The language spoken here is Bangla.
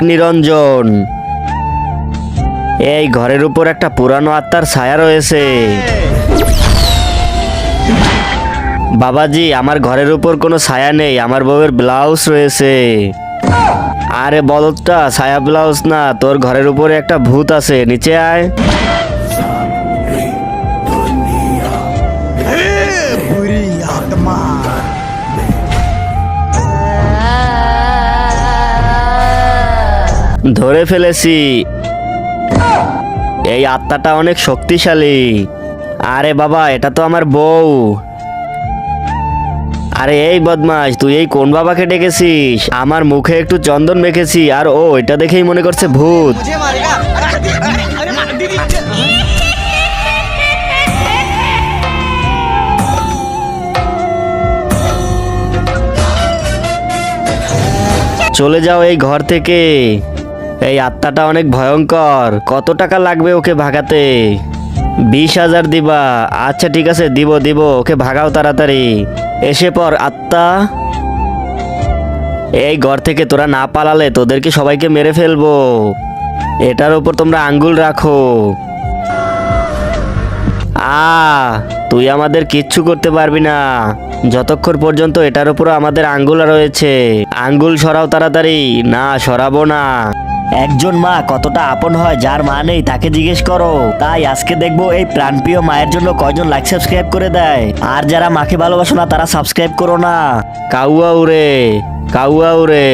নিরঞ্জন। এই ঘরের উপর একটা পুরানো আত্মার ছায়া রয়েছে। বাবাজি, আমার ঘরের উপর কোনো ছায়া নেই, আমার বউয়ের ব্লাউজ রয়েছে। আরে বলদটা, ছায়া ব্লাউজ না, তোর ঘরের উপরে একটা ভূত আছে, নিচে আয়। ধরে ফেলেছি। এই আত্মাটা অনেক শক্তিশালী। আরে বাবা, এটা তো আমার বউ। আরে এই বদমাশ, তুই এই কোন বাবাকে ডেকেছিস? আমার মুখে একটু চন্দন মেখেছি আর ও এটা দেখেই মনে করছে ভূত। চলে যাও এই ঘর থেকে। এই আত্মাটা অনেক ভয়ঙ্কর। কত টাকা লাগবে ওকে ভাগাতে? 20,000 দিবা? আচ্ছা ঠিক আছে, দিব দিব, ওকে ভাগাও তাড়াতাড়ি। এসে পর আত্মা। এই ঘর থেকে তোরা না পালালে তোদেরকে সবাইকে মেরে ফেলবো। এটার উপর তোমরা আঙ্গুল রাখো। তুই আমাদের কিচ্ছু করতে পারবি না যতক্ষণ পর্যন্ত এটার উপর আমাদের আঙ্গুল রয়েছে। আঙ্গুল সরাও তাড়াতাড়ি। না, সরাবো না। একজন মা কতটা আপন হয়, যার মা নেই তাকে জিজ্ঞেস করো। তাই আজকে দেখবো এই প্রাণপ্রিয় মায়ের জন্য কয়জন লাইক সাবস্ক্রাইব করে দেয়। আর যারা মাকে ভালোবাসো না তারা সাবস্ক্রাইব করো না। কাউয়া উড়ে, কাউয়া উড়ে।